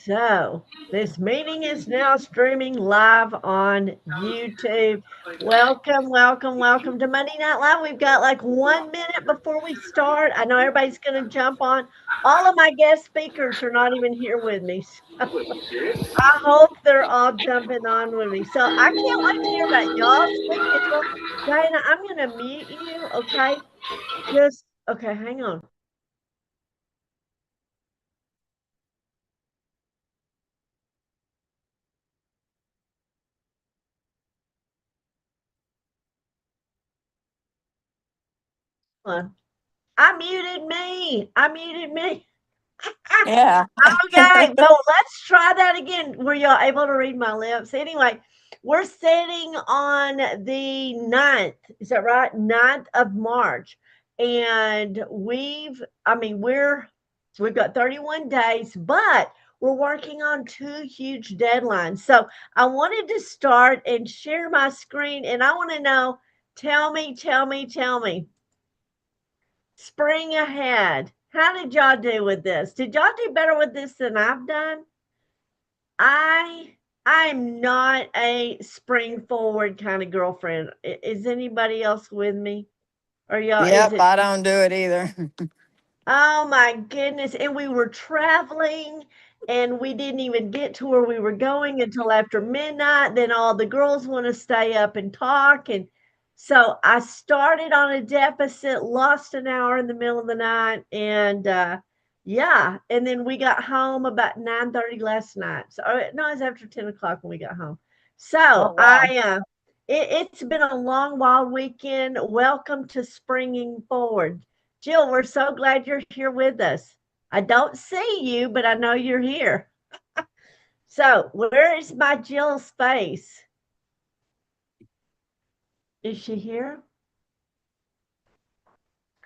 So, this meeting is now streaming live on YouTube. Welcome, welcome, welcome to Monday Night Live. We've got like 1 minute before we start. I know everybody's going to jump on. All of my guest speakers are not even here with me. So I hope they're all jumping on with me. So I can't wait to hear about y'all's schedule. Diana, I'm going to mute you, okay? Okay, hang on. I muted me. I muted me. Yeah. Okay, well, let's try that again. Were y'all able to read my lips? Anyway, we're sitting on the 9th. Is that right? 9th of March. And we've got 31 days, but we're working on two huge deadlines. So I wanted to start and share my screen, and I want to know, tell me. Spring ahead. How did y'all do with this? Did y'all do better with this than I've done? I'm not a spring forward kind of girlfriend. Is anybody else with me? Or y'all is Yep, it I don't do it either. Oh my goodness. And we were traveling and we didn't even get to where we were going until after midnight. Then all the girls want to stay up and talk. And so I started on a deficit, lost an hour in the middle of the night. And yeah. And then we got home about 9:30 last night. So no, it was after 10 o'clock when we got home. So Oh wow. it's been a long, wild weekend. Welcome to Springing Forward. Jill, we're so glad you're here with us. I don't see you, but I know you're here. So, where is my Jill's face? Is she here?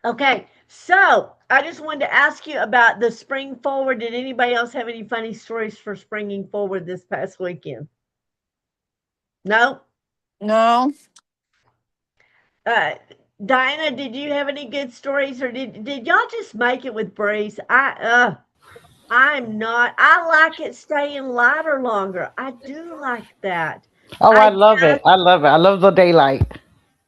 Okay, so I just wanted to ask you about the spring forward. Did anybody else have any funny stories for springing forward this past weekend? No? No. Uh, Diana, did you have any good stories or did y'all just make it with Breeze? I'm not. I like it staying lighter longer. I do like that. Oh, I I love it. just I love it. I love the daylight.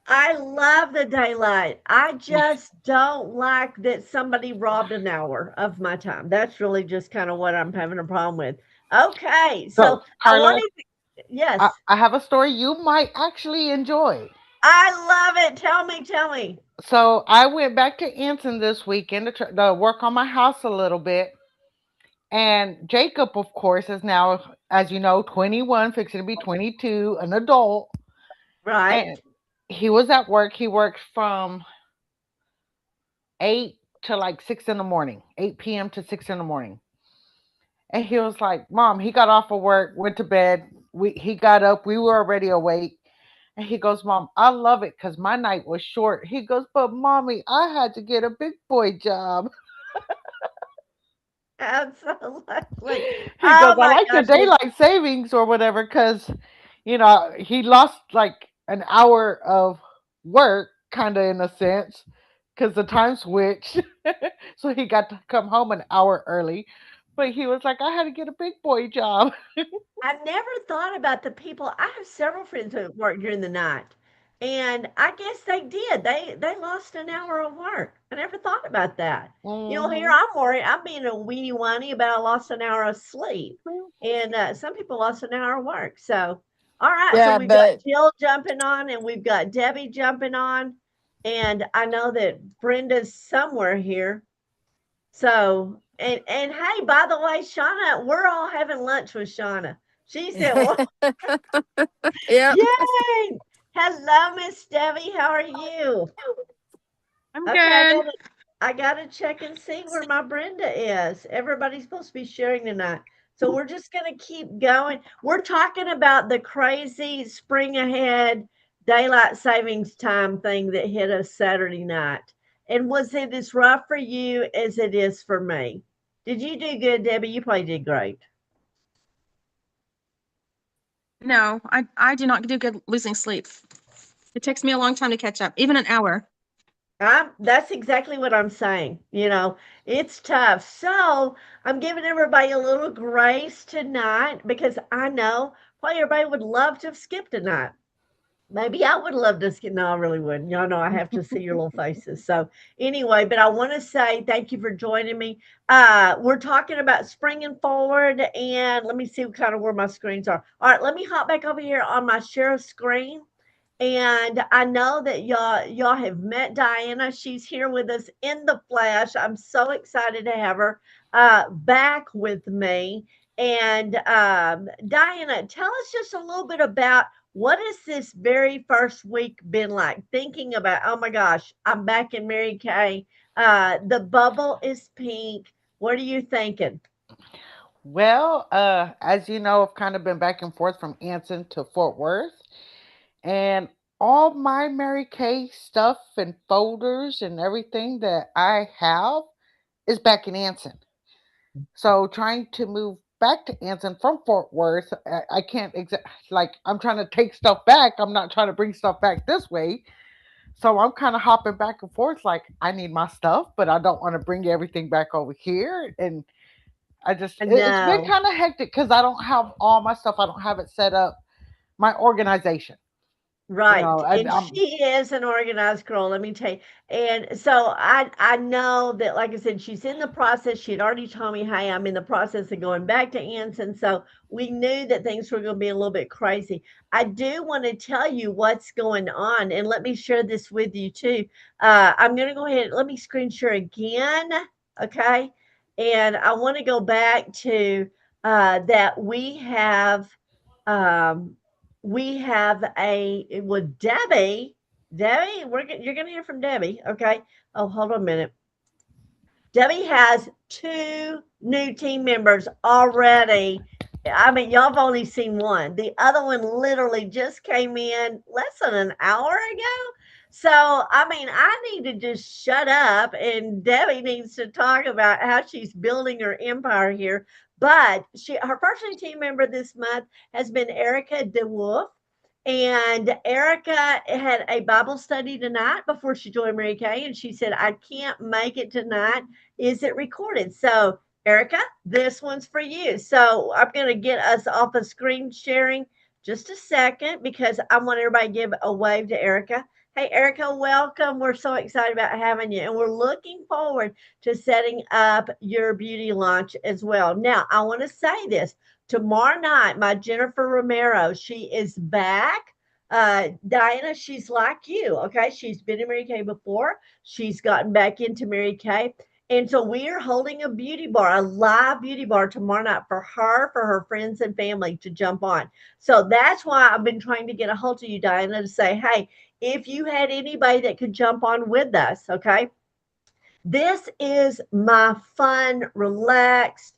I love the daylight. I just don't like that somebody robbed an hour of my time. That's really just kind of what I'm having a problem with. Okay, So, so I Carla, wanted to, I, yes, I have a story you might actually enjoy. I love it. Tell me. So, I went back to Anson this weekend to work on my house a little bit. And Jacob, of course, is now, as you know, 21, fixing to be 22, an adult. Right? And he was at work. He worked from 8 to like 6 in the morning, 8 p.m. to 6 in the morning. And he was like, Mom, he got off of work, went to bed. He got up. We were already awake. And he goes, Mom, I love it because my night was short. He goes, but Mommy, I had to get a big boy job. Absolutely. He goes, Oh I my like the gosh. daylight savings or whatever because, he lost like an hour of work, kind of in a sense, because the time switched. So he got to come home an hour early. But he was like, I had to get a big boy job. I never thought about the people. I have several friends that work during the night, and I guess they did. They lost an hour of work. I never thought about that. Here Hmm. I'm worried. I'm being a weenie whiny about I lost an hour of sleep, and some people lost an hour of work. So, all right. So Yeah, we've got but Jill jumping on, and we've got Debbie jumping on, and I know that Brenda's somewhere here. So, and hey, by the way, Shauna, we're all having lunch with Shauna. She said, "Well, yep. yay! Hello, Miss Debbie. How are you?" I'm Okay, good. I gotta check and see where my Brenda is. Everybody's supposed to be sharing tonight. So we're just gonna keep going. We're talking about the crazy spring ahead daylight savings time thing that hit us Saturday night. And was it as rough for you as it is for me? Did you do good, Debbie? You probably did great. No, I do not do good losing sleep. It takes me a long time to catch up, even an hour. That's exactly what I'm saying. It's tough. So I'm giving everybody a little grace tonight because I know probably everybody would love to have skipped tonight. Maybe I would love to skip. No, I really wouldn't. Y'all know I have to see your little faces. So anyway, but I want to say thank you for joining me. We're talking about springing forward, and let me see kind of where my screens are. All right, let me hop back over here on my share screen. And I know that y'all have met Diana. She's here with us in the flesh. I'm so excited to have her back with me. And Diana, tell us just a little bit about what has this very first week been like? Thinking about, oh my gosh, I'm back in Mary Kay. The bubble is pink. What are you thinking? Well, as you know, I've kind of been back and forth from Anson to Fort Worth, and all my Mary Kay stuff and folders and everything that I have is back in Anson. So trying to move back to Anson from Fort Worth, I can't like I'm trying to take stuff back. I'm not trying to bring stuff back this way. So I'm kind of hopping back and forth. Like I need my stuff, but I don't want to bring everything back over here. And it's been No. kind of hectic because I don't have all my stuff. I don't have it set up. My organization, Right, and and she is an organized girl, let me tell you. And so I know that, like I said, she's in the process. She had already told me, "Hey, I'm in the process of going back to Anson." So we knew that things were going to be a little bit crazy. I do want to tell you what's going on, and let me share this with you too. I'm going to go ahead. Let me screen share again, okay? And I want to go back to that um, we have a with Debbie. Debbie, you're gonna hear from Debbie. Okay. Oh, hold on a minute. Debbie has two new team members already. I mean, y'all have only seen one. The other one literally just came in less than an hour ago. So, I mean, I need to just shut up, and Debbie needs to talk about how she's building her empire here. But her first new team member this month has been Erica DeWolf. And Erica had a Bible study tonight before she joined Mary Kay, and she said, I can't make it tonight. Is it recorded? So, Erica, this one's for you. So, I'm going to get us off of screen sharing just a second because I want everybody to give a wave to Erica. Hey, Erica, welcome. We're so excited about having you, and we're looking forward to setting up your beauty launch as well. Now, I want to say this tomorrow night, my Jennifer Romero, she is back. Diana, she's like you, okay? She's been in Mary Kay before. She's gotten back into Mary Kay. And so we are holding a beauty bar, a live beauty bar tomorrow night for her friends and family to jump on. So that's why I've been trying to get a hold of you, Diana, to say, hey, if you had anybody that could jump on with us, okay? This is my fun, relaxed,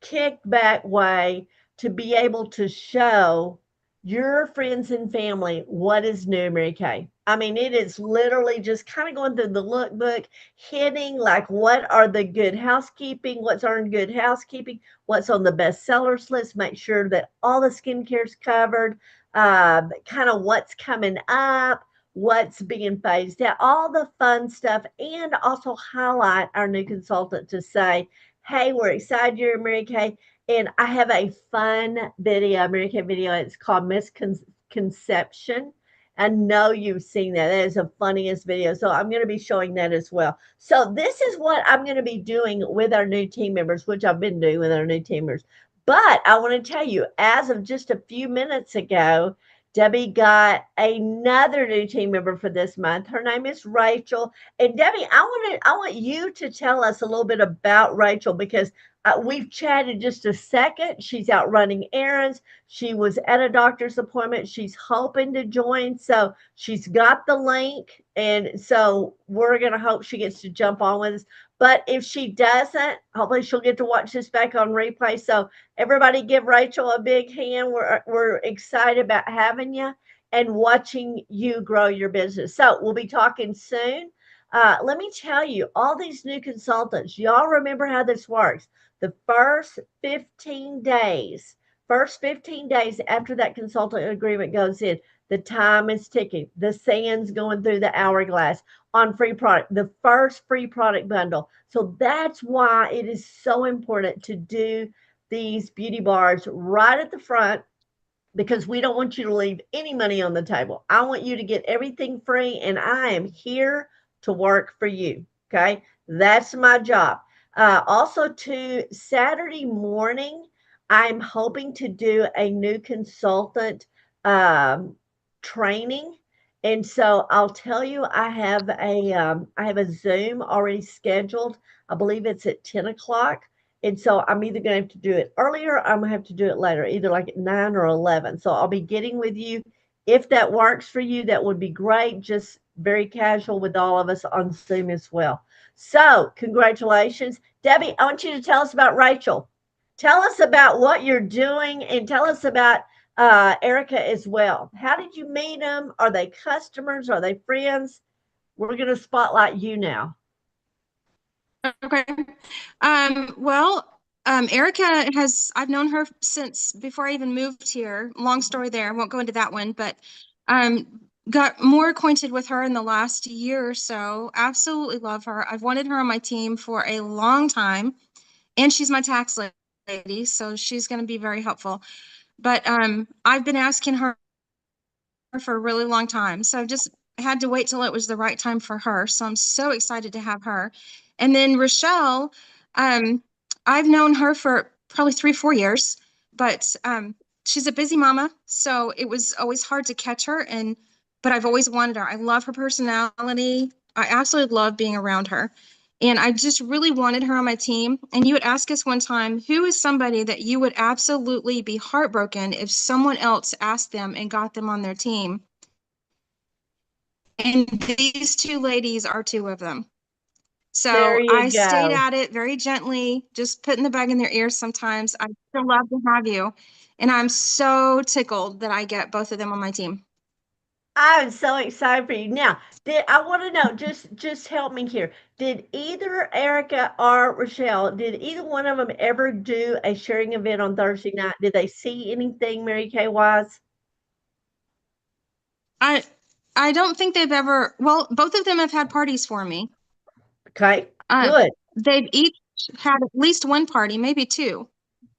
kick back way to be able to show your friends and family what is new, Mary Kay. I mean, it is literally just kind of going through the lookbook, hitting like what are the good housekeeping, what's on good housekeeping, what's on the bestsellers list, make sure that all the skincare is covered, kind of what's coming up, what's being phased out, all the fun stuff, and also highlight our new consultant to say, hey, we're excited you're Mary Kay. And I have a fun video, Mary Kay video. It's called Misconception. I know you've seen that. That is the funniest video. So I'm going to be showing that as well. So this is what I'm going to be doing with our new team members, which I've been doing with our new team members. But I want to tell you, as of just a few minutes ago, Debbie got another new team member for this month. Her name is Rachel. And Debbie, I want you to tell us a little bit about Rachel because we've chatted just a second. She's out running errands. She was at a doctor's appointment. She's hoping to join. So she's got the link. And so we're going to hope she gets to jump on with us. But if she doesn't, hopefully she'll get to watch this back on replay. So everybody give Rachel a big hand. We're excited about having you and watching you grow your business. So we'll be talking soon. Let me tell you, all these new consultants, y'all remember how this works. The first 15 days after that consultant agreement goes in, The time is ticking. The sand's going through the hourglass on free product, the first free product bundle. So that's why it is so important to do these beauty bars right at the front, because we don't want you to leave any money on the table. I want you to get everything free, and I am here to work for you. Okay. That's my job. Also, to Saturday morning, I'm hoping to do a new consultant um, training. And so I'll tell you, I have a Zoom already scheduled. I believe it's at 10 o'clock. And so I'm either going to have to do it earlier or I'm going to have to do it later, either like at 9 or 11. So I'll be getting with you. If that works for you, that would be great. Just very casual with all of us on Zoom as well. So, congratulations. Debbie, I want you to tell us about Rachel. Tell us about what you're doing and tell us about Erica as well. How did you meet them? Are they customers? Are they friends? We're going to spotlight you now. Okay. Well, Erica I've known her since before I even moved here. Long story there. I won't go into that one, but got more acquainted with her in the last year or so. Absolutely love her. I've wanted her on my team for a long time, and she's my tax lady, so she's going to be very helpful. But I've been asking her for a really long time. So I've just had to wait till it was the right time for her. So I'm so excited to have her. And then Rochelle, I've known her for probably 3, 4 years, but she's a busy mama. So it was always hard to catch her. But I've always wanted her. I love her personality. I absolutely love being around her. And I just really wanted her on my team. And you would ask us one time, who is somebody that you would absolutely be heartbroken if someone else asked them and got them on their team? And these two ladies are two of them. There So you I stayed go. at it very gently, just putting the bug in their ears sometimes. I still love to have you. And I'm so tickled that I get both of them on my team. I'm so excited for you. Now, did I want to know, just help me here. Did either Erica or Rochelle, did either one of them ever do a sharing event on Thursday night? Did they see anything Mary Kay wise? I I don't think they've ever, well, both of them have had parties for me. Okay, Uh, good, they've each had at least one party, maybe two.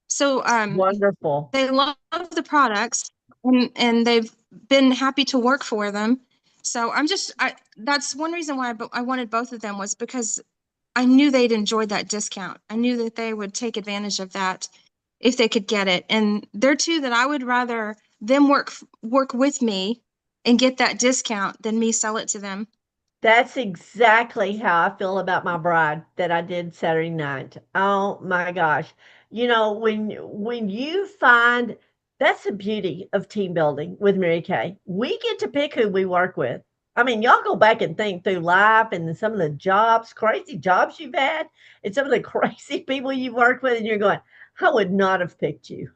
So wonderful. they love the products and they've been happy to work for them. So that's one reason why I wanted both of them, was because I knew they'd enjoyed that discount. I knew that they would take advantage of that if they could get it. And they're two that I would rather them work with me and get that discount than me sell it to them. That's exactly how I feel about my bride that I did Saturday night. Oh my gosh. When you find that's the beauty of team building with Mary Kay. We get to pick who we work with. I mean, y'all go back and think through life and some of the jobs, crazy jobs you've had, and some of the crazy people you've worked with, and you're going, I would not have picked you.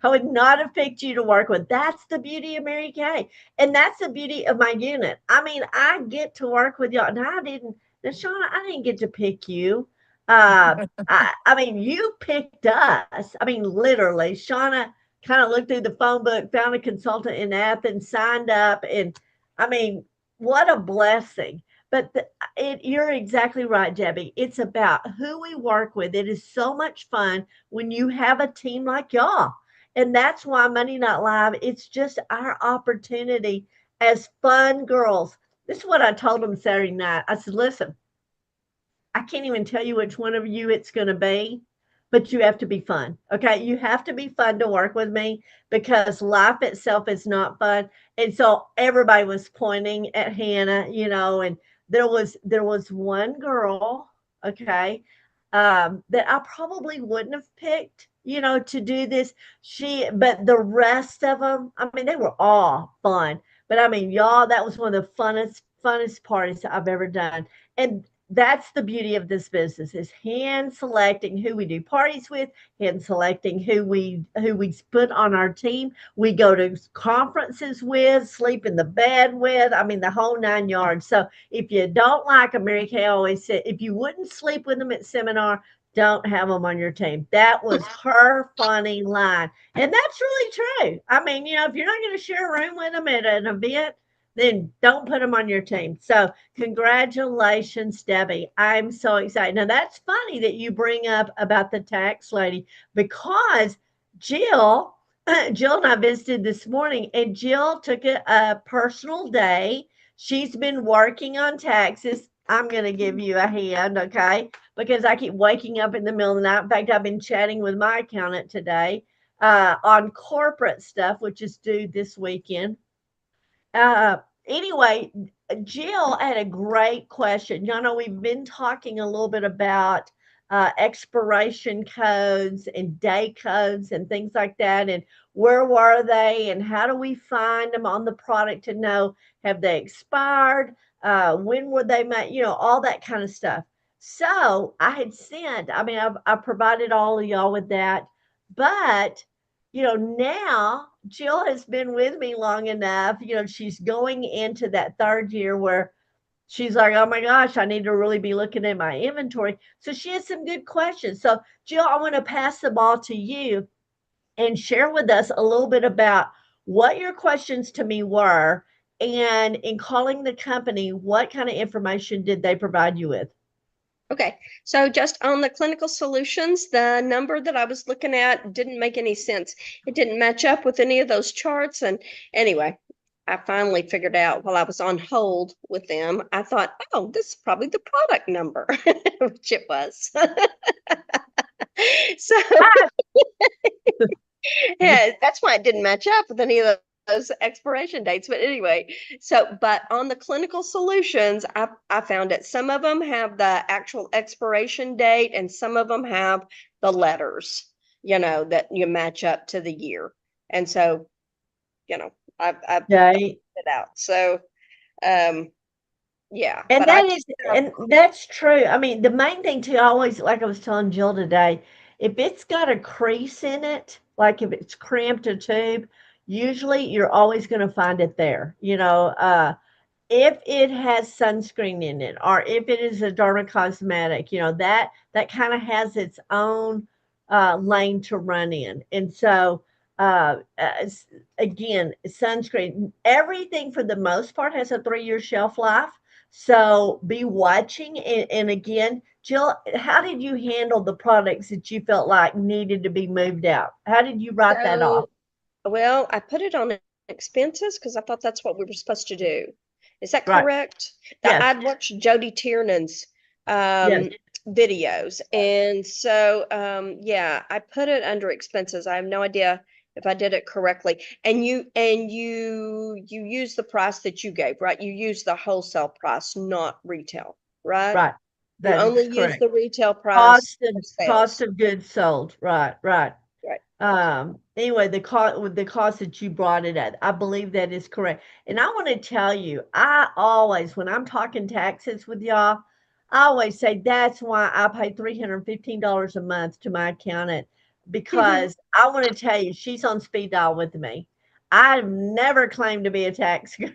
I would not have picked you to work with. That's the beauty of Mary Kay. And that's the beauty of my unit. I mean, I get to work with y'all. And now, Shauna, I didn't get to pick you. I mean, you picked us. I mean, literally, Shauna kind of looked through the phone book, found a consultant in Athens, signed up. And I mean, what a blessing. But you're exactly right, Debbie. It's about who we work with. It is so much fun when you have a team like y'all. And that's why Monday Night Live, it's just our opportunity as fun girls. This is what I told them Saturday night. I said, listen, I can't even tell you which one of you it's going to be, but you have to be fun. Okay. You have to be fun to work with me because life itself is not fun. And so everybody was pointing at Hannah, and there was one girl, okay, that I probably wouldn't have picked, to do this. But the rest of them, I mean, they were all fun. But I mean, y'all, that was one of the funnest parties I've ever done. And that's the beauty of this business is hand selecting who we do parties with, hand selecting who we put on our team. We go to conferences with, sleep in the bed with. I mean, the whole 9 yards. So if you don't like them, Mary Kay always said, if you wouldn't sleep with them at seminar, don't have them on your team. That was her funny line. And that's really true. I mean, if you're not going to share a room with them at an event, then don't put them on your team. So, congratulations, Debbie. I'm so excited. Now, that's funny that you bring up about the tax lady because Jill, Jill and I visited this morning, and Jill took a personal day. She's been working on taxes. I'm going to give you a hand, okay? Because I keep waking up in the middle of the night. In fact, I've been chatting with my accountant today on corporate stuff, which is due this weekend. Uh, anyway, Jill had a great question. We've been talking a little bit about expiration codes and day codes and things like that, and where were they, and how do we find them on the product to know have they expired? When were they made? All that kind of stuff. So I had sent. I mean, I provided all of y'all with that, but now Jill has been with me long enough. She's going into that third year where she's like, oh my gosh, I need to really be looking at my inventory. So she has some good questions. So, Jill, I want to pass the ball to you and share with us a little bit about what your questions to me were. And in calling the company, what kind of information did they provide you with? Okay, so just on the clinical solutions, the number that I was looking at didn't make any sense. It didn't match up with any of those charts. And anyway, I finally figured out while I was on hold with them, I thought, oh, this is probably the product number, which it was. So yeah, that's why it didn't match up with any of those expiration dates. But anyway, but on the clinical solutions, I found it. Some of them have the actual expiration date, and some of them have the letters, that you match up to the year. And so, I've Okay. it out. So, yeah, And but I that is, and that's true. I mean, the main thing too, I always, like I was telling Jill today, if it's got a crease in it, like if it's cramped a tube, usually you're always going to find it there. If it has sunscreen in it, or if it is a dermacosmetic, that kind of has its own lane to run in. And so, again, sunscreen, everything for the most part has a 3-year shelf life. So be watching. And again, Jill, how did you handle the products that you felt like needed to be moved out? How did you write that off? so well, I put it on expenses because I thought that's what we were supposed to do. Is that Right. correct? Yes. I'd watched Jody Tiernan's Yes. videos, and so yeah, I put it under expenses. I have no idea if I did it correctly. And you use the price that you gave, right? You use the wholesale price, not retail, right? Right. You That only is use correct. the retail price Cost for and cost sales, of goods sold. Right, right. right? Anyway, the cost that you brought it at, I believe that is correct. And I want to tell you, I always, when I'm talking taxes with y'all, I always say that's why I pay $315 a month to my accountant, because I want to tell you, she's on speed dial with me. I've never claimed to be a tax girl,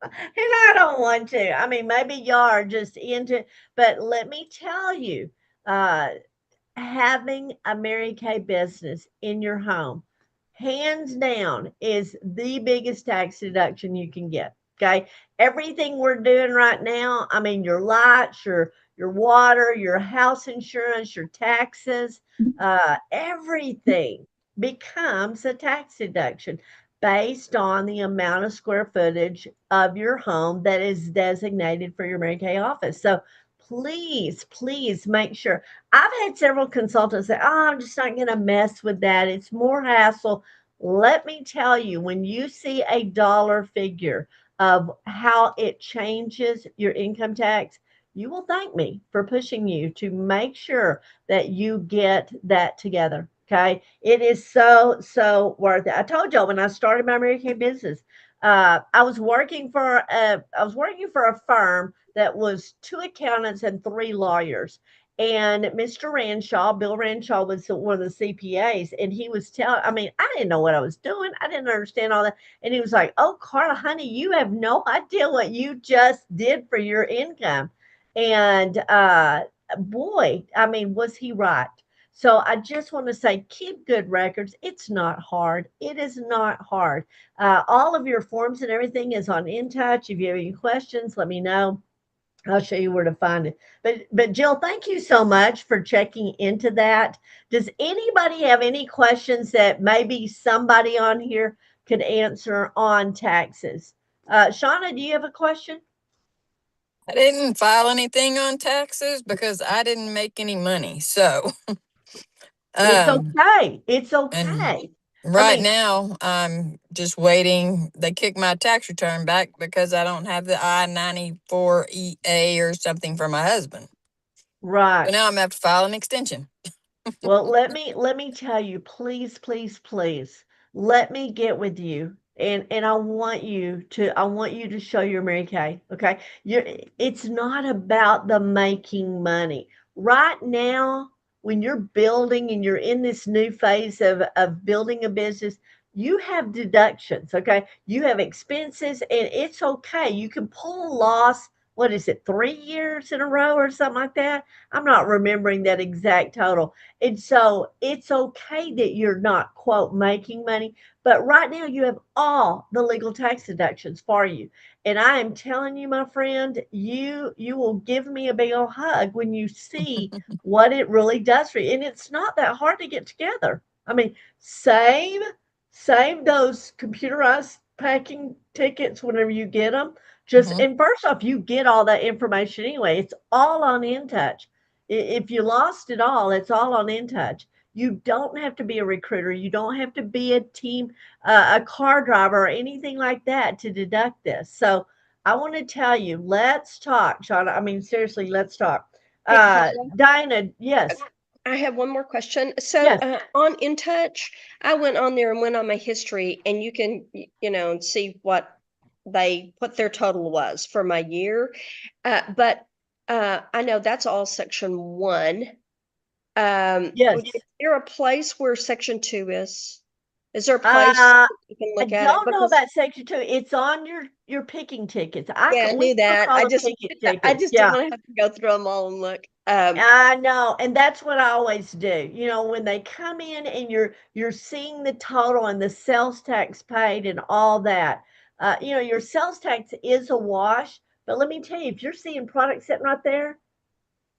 and I don't want to. I mean, maybe y'all are just into, but let me tell you, uh, having a Mary Kay business in your home, hands down, is the biggest tax deduction you can get. Okay. Everything we're doing right now, I mean, your lights, your water, your house insurance, your taxes, everything becomes a tax deduction based on the amount of square footage of your home that is designated for your Mary Kay office. So please make sure. I've had several consultants say, oh, I'm just not going to mess with that. It's more hassle. Let me tell you, when you see a dollar figure of how it changes your income tax, you will thank me for pushing you to make sure that you get that together. Okay. It is so worth it. I told y'all when I started my American business, I was working for a firm that was 2 accountants and 3 lawyers. And Mr. Ranshaw, Bill Ranshaw, was one of the CPAs, and he was telling, I mean, I didn't know what I was doing. I didn't understand all that. And he was like, oh, Karla, honey, you have no idea what you just did for your income. And boy, I mean, was he right? So I just want to say, keep good records. It's not hard. It is not hard. All of your forms and everything is on InTouch. If you have any questions, let me know. I'll show you where to find it. But Jill, thank you so much for checking into that. Does anybody have any questions that maybe somebody on here could answer on taxes? Shauna, do you have a question? I didn't file anything on taxes because I didn't make any money. So, It's um, okay. It's and okay. I right mean, now I'm just waiting. They kicked my tax return back because I don't have the I-94 EA or something for my husband. So right. now I'm gonna have to file an extension. Well, let me tell you, please, please, please, let me get with you. And I want you to show your Mary Kay. Okay. It's not about the making money. Right now, when you're building and you're in this new phase of building a business, you have deductions. Okay. You have expenses and it's okay. You can pull a loss. What is it, 3 years in a row or something like that? I'm not remembering that exact total, and so it's okay that you're not, quote, making money, but right now you have all the legal tax deductions for you. And I am telling you, my friend, you will give me a big old hug when you see what it really does for you. And it's not that hard to get together. I mean, save save those computerized packing tickets whenever you get them. Just Hmm. and first off, you get all that information anyway. It's all on InTouch. If you lost it all, it's all on InTouch. You don't have to be a recruiter. You don't have to be a team, a car driver, or anything like that to deduct this. So I want to tell you, let's talk, Shauna. I mean, seriously, let's talk. Hey, Karla, Dinah, yes, I have one more question. So, yes, on InTouch, I went on there and went on my history, and you can, see what they what their total was for my year. But I know that's all section one. yes. Is there a place where section two is? Is there a place Uh, you can I look at it? don't know Because about section two. It's on your picking tickets. yeah, I We knew can look that. all the picking I tickets. just didn't Yeah. want to have to go through them all and look. I know, and that's what I always do. You know, when they come in and you're seeing the total and the sales tax paid and all that, your sales tax is a wash. But let me tell you, if you're seeing products sitting right there,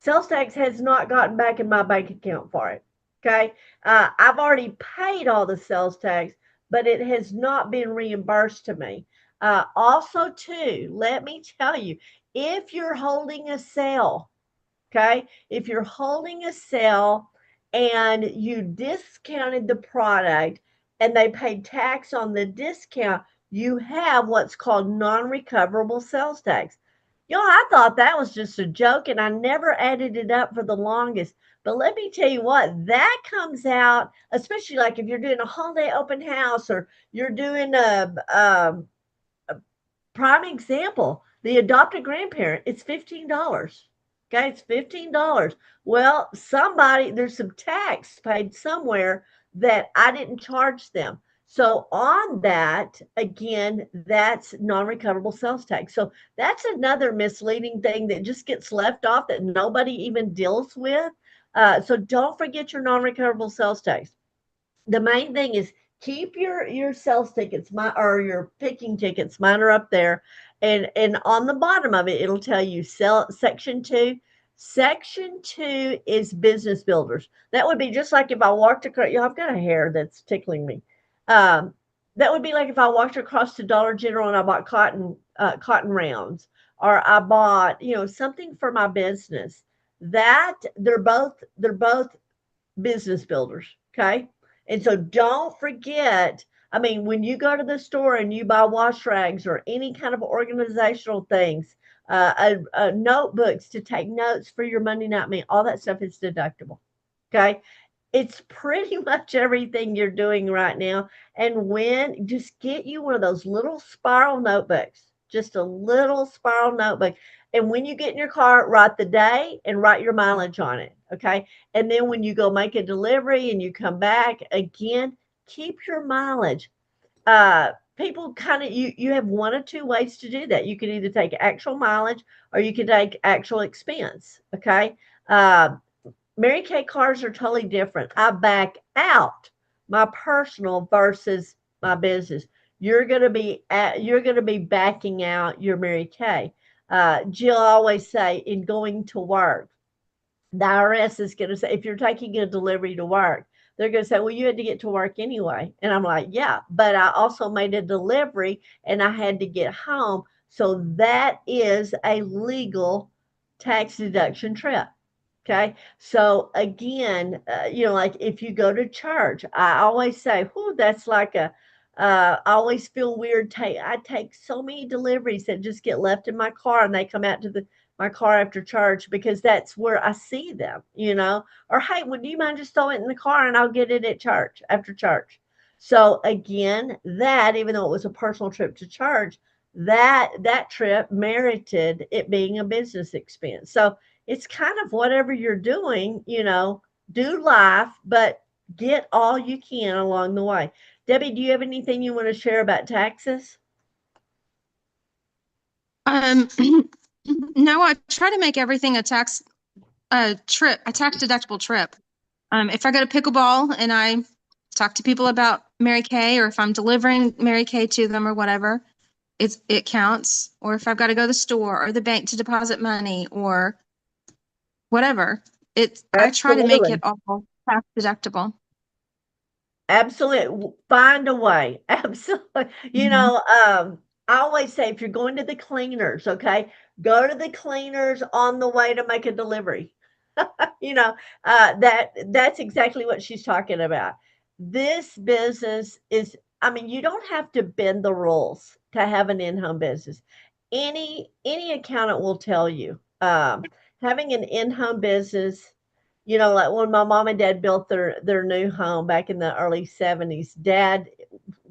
sales tax has not gotten back in my bank account for it. Okay, I've already paid all the sales tax, but it has not been reimbursed to me. Also, too, let me tell you, if you're holding a sale. Okay. If you're holding a sale and you discounted the product and they paid tax on the discount, you have what's called non recoverable sales tax. I thought that was just a joke and I never added it up for the longest. But let me tell you what, that comes out, especially like if you're doing a holiday open house or you're doing a prime example, the adopted grandparent, it's $15. Okay, it's $15. Well, there's some tax paid somewhere that I didn't charge them. So on that, again, that's non-recoverable sales tax. So that's another misleading thing that just gets left off that nobody even deals with. So don't forget your non-recoverable sales tax. The main thing is keep your sales tickets, or your picking tickets. Mine are up there, and on the bottom of it, it'll tell you sell section two. Section two is business builders. That would be just like if I walked across. I've got a hair that's tickling me. Um, that would be like if I walked across to Dollar General and I bought cotton rounds, or I bought something for my business. That they're both business builders. Okay. And so don't forget, I mean, when you go to the store and you buy wash rags or any kind of organizational things, notebooks to take notes for your Monday night meeting, all that stuff is deductible. Okay. It's pretty much everything you're doing right now. And when just get you one of those little spiral notebooks, just a little spiral notebook. And when you get in your car, write the day and write your mileage on it. Okay. And then when you go make a delivery and you come back again, keep your mileage. People kind of you have one or two ways to do that. You can either take actual mileage or you can take actual expense. Okay. Uh, Mary Kay cars are totally different. I back out my personal versus my business. You're gonna be backing out your Mary Kay. Jill always say in going to work, the IRS is going to say, if you're taking a delivery to work, they're going to say, well, you had to get to work anyway. And I'm like, yeah, but I also made a delivery and I had to get home. So that is a legal tax deduction trip. Okay. So again, like if you go to church, I always say, whoo, that's like I always feel weird. I take so many deliveries that just get left in my car and they come out to my car after church because that's where I see them. Or hey, would you mind just throw it in the car and I'll get it at church after church. So again, that even though it was a personal trip to church, that trip merited it being a business expense. So it's kind of whatever you're doing, do life, but get all you can along the way. Debbie, do you have anything you want to share about taxes? Um, no, I try to make everything a tax a tax deductible trip. If I go to pickleball and I talk to people about Mary Kay, or if I'm delivering Mary Kay to them or whatever, it counts. Or if I've got to go to the store or the bank to deposit money or whatever, I try to make it Absolutely. all tax deductible. Absolutely. Find a way. Absolutely. Mhm. I always say if you're going to the cleaners, okay, go to the cleaners on the way to make a delivery. you know, that's exactly what she's talking about. This business is, I mean, you don't have to bend the rules to have an in-home business. Any accountant will tell you, having an in-home business, like when my mom and dad built their new home back in the early 70s, dad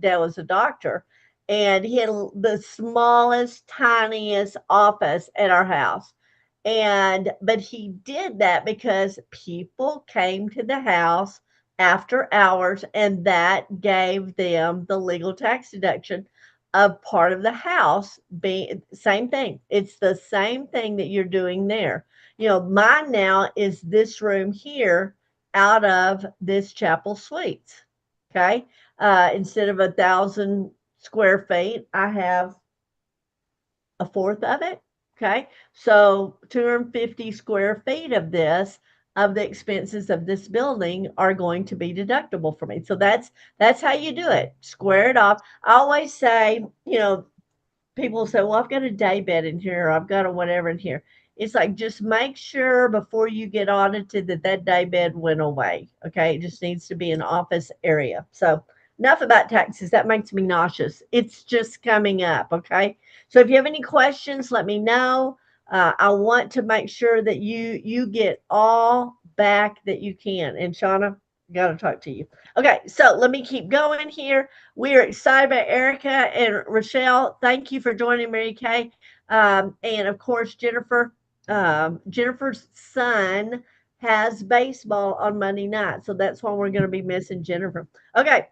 was a doctor and he had the smallest, tiniest office at our house. But he did that because people came to the house after hours and that gave them the legal tax deduction of part of the house being same thing. It's the same thing that you're doing there. Mine now is this room here out of this chapel suites. Okay. Instead of 1,000 square feet, I have a fourth of it. Okay. So 250 square feet of the expenses of this building are going to be deductible for me. So that's how you do it. Square it off. I always say, people say, well, I've got a day bed in here, or I've got a whatever in here. It's like, just make sure before you get audited that day bed went away. Okay. It just needs to be an office area. So, enough about taxes. That makes me nauseous. It's just coming up. Okay. So, if you have any questions, let me know. I want to make sure that you get all back that you can. And Shauna, got to talk to you. Okay. So, let me keep going here. We are excited about Erica and Rochelle. Thank you for joining Mary Kay. And of course, Jennifer. Jennifer's son has baseball on Monday night. So that's why we're going to be missing Jennifer. Okay.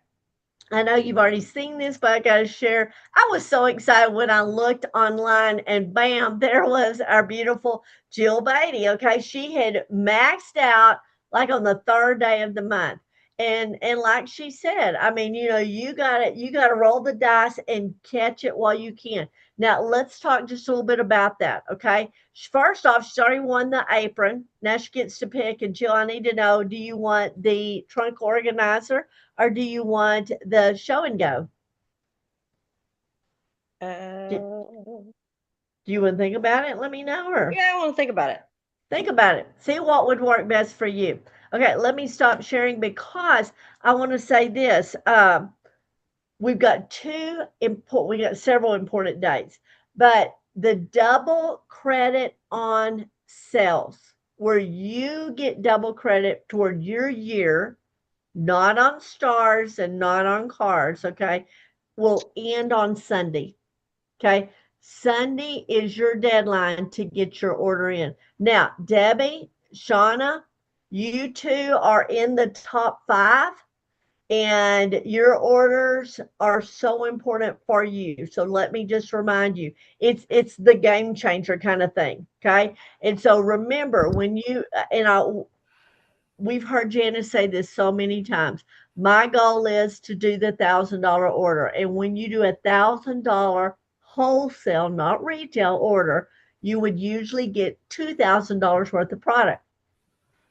I know you've already seen this, but I got to share. I was so excited when I looked online and bam, there was our beautiful Jill Beatty. Okay. She had maxed out like on the third day of the month. And like she said, I mean, you gotta roll the dice and catch it while you can. Now let's talk just a little bit about that. Okay. First off, she's already won the apron. Now she gets to pick. And Jill, I need to know, do you want the trunk organizer or do you want the show and go? Do, Uh, do you want to think about it? Let me know, or yeah, I want to think about it. think about it. See what would work best for you. Okay, let me stop sharing because I want to say this. We've got we got several important dates, but the double credit on sales, where you get double credit toward your year, not on stars and not on cars, okay, will end on Sunday. Okay. Sunday is your deadline to get your order in. Now, Debbie, Shauna, you two are in the top 5. and your orders are so important for you. So let me just remind you, it's the game changer kind of thing. Okay. And so remember when you and I we've heard Janice say this so many times. My goal is to do the $1,000 order. And when you do $1,000 wholesale, not retail order, you would usually get $2,000 worth of product.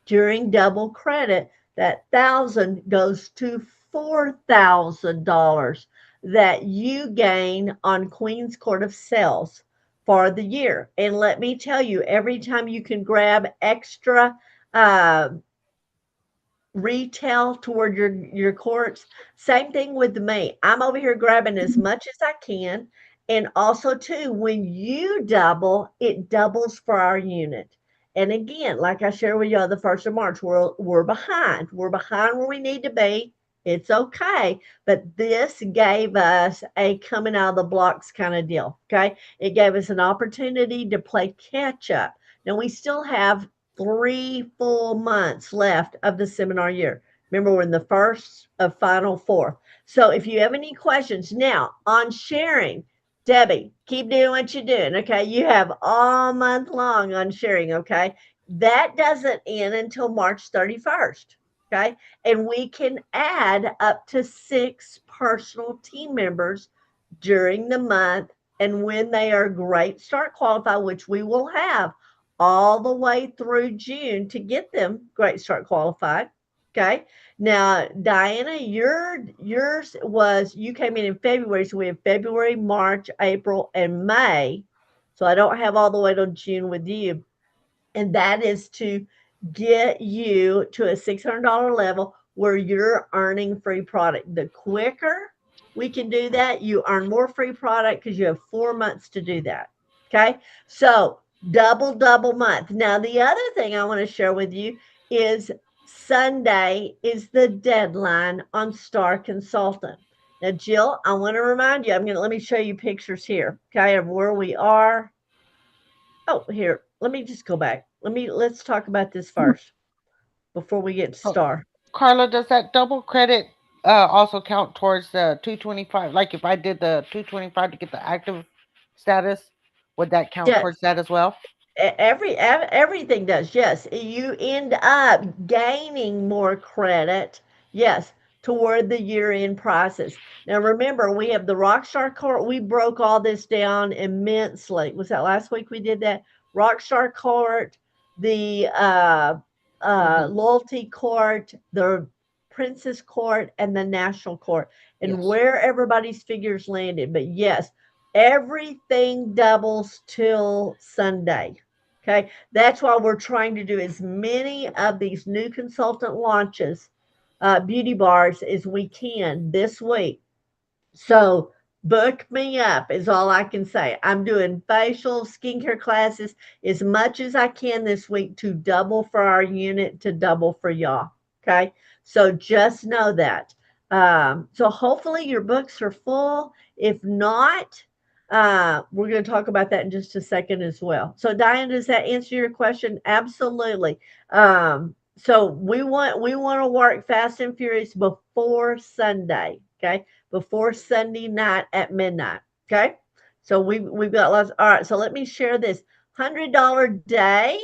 During double credit, that thousand goes to $4,000 that you gain on Queen's Court of Sales for the year. And let me tell you, every time you can grab extra uh, retail toward your courts. Same thing with me. I'm over here grabbing as much as I can. And also too, when you double, it doubles for our unit. And again, like I shared with y'all the 1st of March, we're behind. We're behind where we need to be. It's okay. But this gave us a coming out of the blocks kind of deal. Okay. It gave us an opportunity to play catch up. Now we still have 3 full months left of the seminar year. Remember, we're in the first of final four. So if you have any questions now on sharing, Debbie, keep doing what you're doing. Okay. You have all month long on sharing. Okay. That doesn't end until March 31st. Okay. And we can add up to 6 personal team members during the month. And when they are great start qualified, which we will have all the way through June to get them great start qualified. Okay. Now, Diana, yours was you came in February, so we have February, March, April, and May. So I don't have all the way till June with you, and that is to get you to a $600 level where you're earning free product. The quicker we can do that, you earn more free product because you have 4 months to do that. Okay. So double month. Now, the other thing I want to share with you is Sunday is the deadline on Star Consultant. Now, Jill, I want to remind you, let me show you pictures here, okay, of where we are. Oh, here, let me just go back. Let's talk about this first before we get to So, Star. Carla, does that double credit also count towards the 225? Like if I did the 225 to get the active status, would that count Yes. towards that as well? Everything does. Yes, you end up gaining more credit. Yes, toward the year-end process. Now remember, we have the Rockstar Court. We broke all this down immensely. Was that last week we did that? Rockstar Court, the Hmm. Loyalty Court, the Princess Court, and the National Court, and Yes. where everybody's figures landed. But yes, everything doubles till Sunday. Okay. That's why we're trying to do as many of these new consultant launches, beauty bars, as we can this week. So book me up is all I can say. I'm doing facial skincare classes as much as I can this week to double for our unit, to double for y'all. Okay. So just know that. So hopefully your books are full. If not, we're going to talk about that in just a second as well. So Diane, does that answer your question? Absolutely. So we want to work fast and furious before Sunday. Okay, before Sunday night at midnight. Okay. So we've got lots. All right. So let me share this $100 day.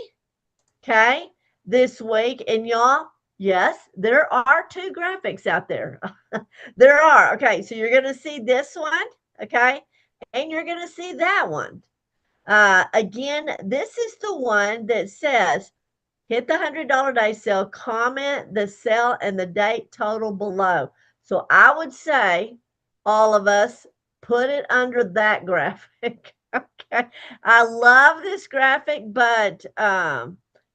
Okay. This week. And y'all, yes, there are 2 graphics out there. There are. Okay. So you're going to see this one. Okay. And you're going to see that one. Again, this is the one that says hit the $100 day sale, comment the sale and the date total below. So I would say all of us put it under that graphic. Okay. I love this graphic, but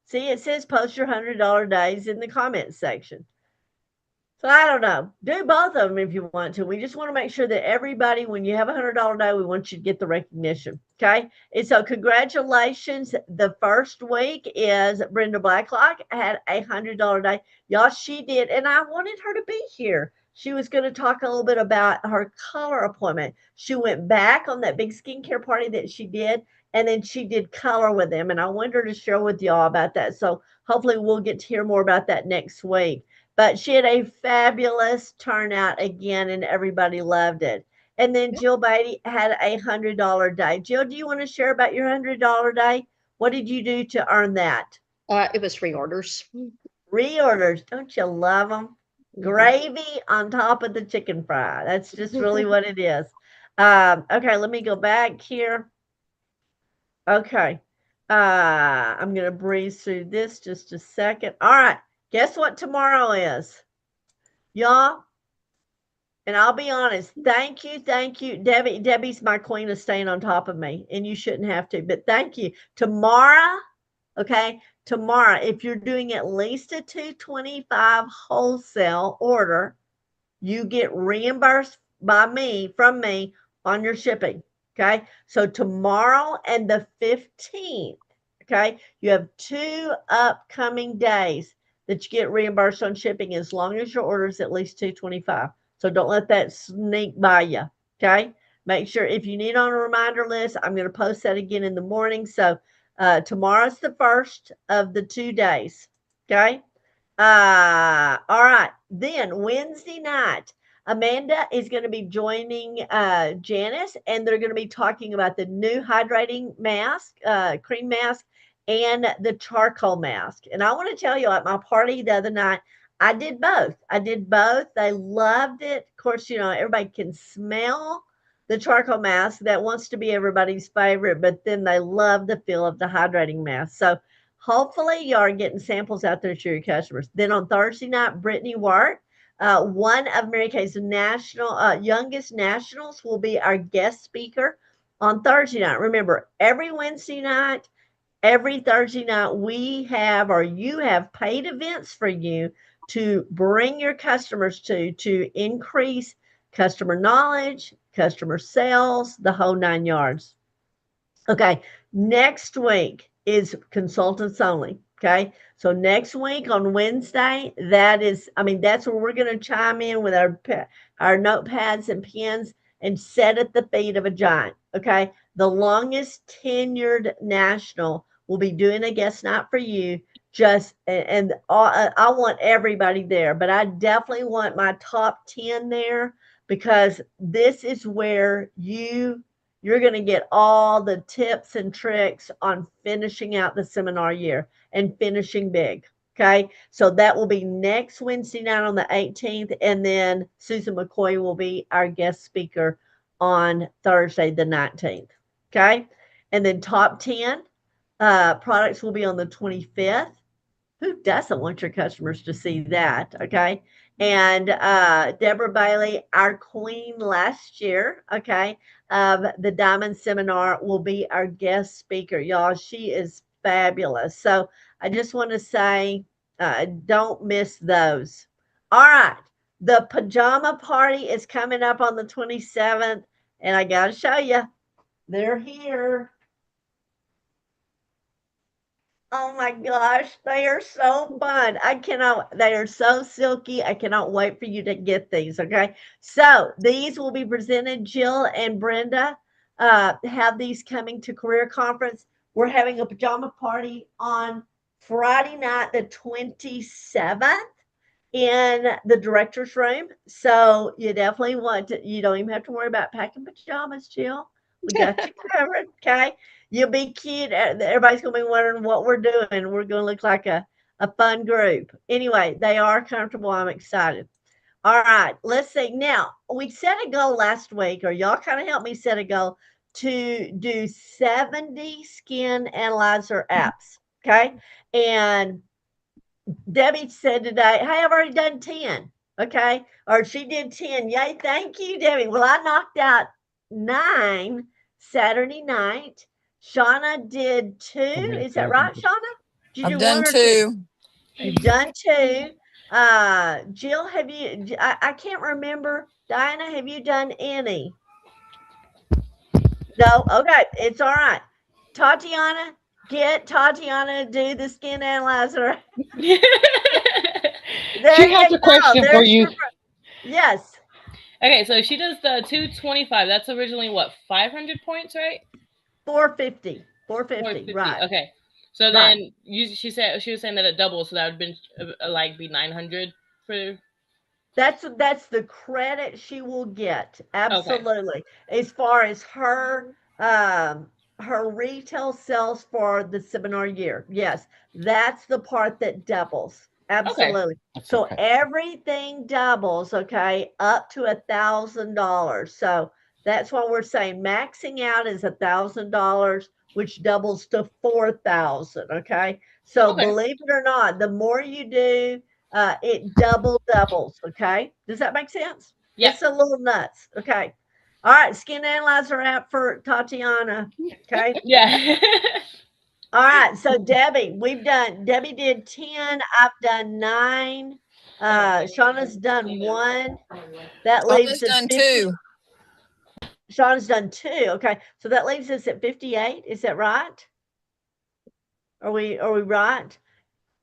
see, it says post your $100 days in the comments section. So I don't know. Do both of them if you want to. We just want to make sure that everybody, when you have $100 day, we want you to get the recognition. Okay. And so congratulations. The first week is Brenda Blacklock had $100 day. Y'all, she did. And I wanted her to be here. She was going to talk a little bit about her color appointment. She went back on that big skincare party that she did, and then she did color with them. And I wanted her to share with y'all about that. So hopefully we'll get to hear more about that next week. But she had a fabulous turnout again, and everybody loved it. And then Jill Beatty had a $100 day. Jill, do you want to share about your $100 day? What did you do to earn that? It was reorders. Reorders. Don't you love them? Gravy on top of the chicken fry. That's just really what it is. Okay, let me go back here. Okay. I'm going to breeze through this just a second. All right. Guess what tomorrow is? Y'all, and I'll be honest, thank you, thank you. Debbie's my queen of staying on top of me, and you shouldn't have to, but thank you. Tomorrow, okay, tomorrow, if you're doing at least a 225 wholesale order, you get reimbursed by me from me on your shipping. Okay. So tomorrow and the 15th, okay, you have 2 upcoming days that you get reimbursed on shipping as long as your order is at least 225. So don't let that sneak by you. Okay. Make sure if you need on a reminder list, I'm going to post that again in the morning. So tomorrow's the first of the 2 days. Okay. All right. Then Wednesday night, Amanda is going to be joining Janice, and they're going to be talking about the new hydrating mask, cream mask, and the charcoal mask. And I want to tell you, at my party the other night, I did both. I did both. They loved it. Of course, everybody can smell the charcoal mask. That wants to be everybody's favorite, but then they love the feel of the hydrating mask. So hopefully, you are getting samples out there to your customers. Then on Thursday night, Brittany Wart, one of Mary Kay's youngest nationals, will be our guest speaker on Thursday night. Remember, every Wednesday night, every Thursday night, we have or you have paid events for you to bring your customers to increase customer knowledge, customer sales, the whole 9 yards. Okay, next week is consultants only. Okay, so next week on Wednesday, that's where we're going to chime in with our notepads and pens and set at the feet of a giant. Okay, the longest tenured national will be doing a guest night for you. I want everybody there, but I definitely want my top 10 there because this is where you're going to get all the tips and tricks on finishing out the seminar year and finishing big. Okay. So that will be next Wednesday night on the 18th. And then Susan McCoy will be our guest speaker on Thursday, the 19th. Okay. And then top 10 products will be on the 25th. Who doesn't want your customers to see that? Okay. And Deborah Bailey, our queen last year, okay, of the Diamond Seminar, will be our guest speaker. Y'all, she is fabulous. So I just want to say, don't miss those. All right. The pajama party is coming up on the 27th, and I got to show you, they're here. Oh my gosh, they are so fun. They are so silky. I cannot wait for you to get these. Okay. So these will be presented. Jill and Brenda have these coming to Career Conference. We're having a pajama party on Friday night, the 27th in the director's room. So you definitely you don't even have to worry about packing pajamas, Jill. We got you covered. Okay. You'll be cute. Everybody's going to be wondering what we're doing. We're going to look like a fun group. Anyway, they are comfortable. I'm excited. All right. Let's see. Now, we set a goal last week, or y'all kind of helped me set a goal to do 70 skin analyzer apps. Okay. And Debbie said today, hey, I've already done 10. Okay. Or she did 10. Yay. Thank you, Debbie. Well, I knocked out 9 Saturday night. Shauna did 2. Is that right, Shauna? Did you I've do done 1 or 2? 2. You've done 2. Jill, have you? I can't remember. Diana, have you done any? No? Okay. It's all right. Tatiana, get Tatiana to do the skin analyzer. There She has you a go. question for There's you. yes. Okay, so she does the 225. That's originally what, 500 points, right? 450. 450. Right. Okay. So Right. then she was saying that it doubles, so that would be like 900. for That's the credit she will get. okay. Absolutely. As far as her retail sales for the seminar year. Yes, that's the part that doubles. Okay. Absolutely. That's So okay. everything doubles, okay, up to $1,000. So that's why we're saying maxing out is $1,000, which doubles to 4,000. Okay. So Okay. believe it or not, the more you do, it doubles. Okay. Does that make sense? Yeah. It's a little nuts. Okay. All right. Skin analyzer app for Tatiana. Okay. Yeah. All right. So Debbie did 10. I've done 9. Shauna's done 1. That leaves Almost us done 50. two. Shauna's done 2. Okay. So that leaves us at 58. Is that right? Are we right?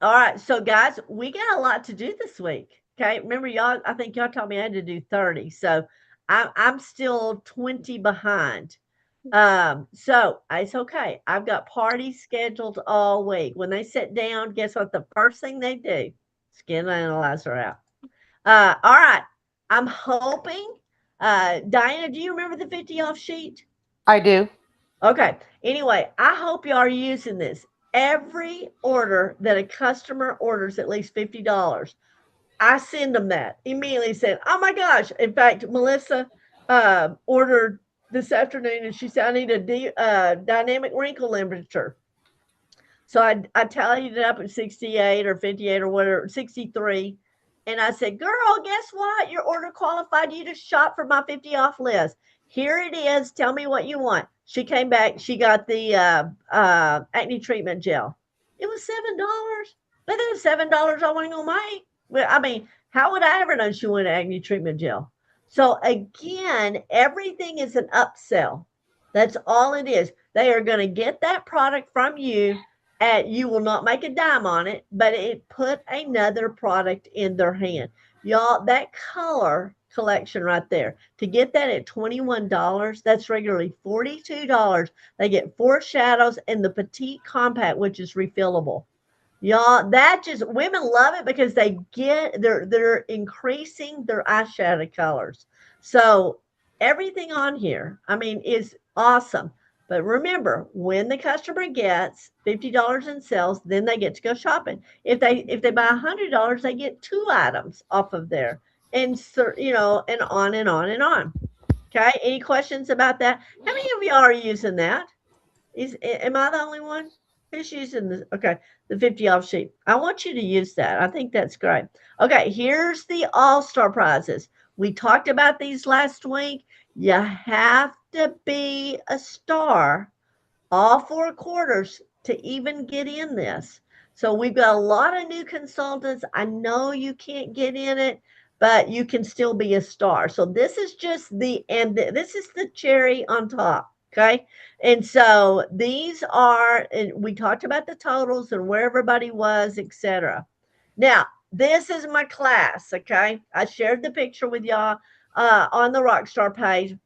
All right, so guys, we got a lot to do this week. Okay, remember y'all? I think y'all told me I had to do 30, so I'm still 20 behind. So it's okay. I've got parties scheduled all week. When they sit down, guess what? The first thing they do, skin analyzer out. All right. I'm hoping. Diana, do you remember the 50 off sheet? I do. Okay. Anyway, I hope you are using this. Every order that a customer orders at least $50, I send them that. Immediately said, "Oh my gosh." In fact, Melissa ordered this afternoon and she said, "I need a dynamic wrinkle limiter." So I tallied it up at 68 or 58 or whatever, 63. And I said, "Girl, guess what? Your order qualified you to shop for my 50 off list. Here it is. Tell me what you want." She came back. She got the acne treatment gel. It was $7. But that was $7 I wasn't going to make. Well, I mean, how would I ever know she wanted acne treatment gel? So again, everything is an upsell. That's all it is. They are going to get that product from you and you will not make a dime on it, but it put another product in their hand. Y'all, that color collection right there, to get that at $21, that's regularly $42. They get 4 shadows and the petite compact, which is refillable. Y'all, that just women love it because they're increasing their eyeshadow colors. So everything on here, I mean, is awesome. But remember, when the customer gets $50 in sales, then they get to go shopping. If they buy $100, they get 2 items off of there, and so and on and on and on. Okay. Any questions about that? How many of y'all are using that? Am I the only one? Who's using this? Okay, the 50 off sheet. I want you to use that. I think that's great. Okay, here's the all-star prizes. We talked about these last week. You have to be a star all 4 quarters to even get in this. So we've got a lot of new consultants. I know you can't get in it, but you can still be a star. So this is just this is the cherry on top. Okay. And so these are, and we talked about the totals and where everybody was, etc. Now, this is my class. Okay. I shared the picture with y'all on the Rockstar page.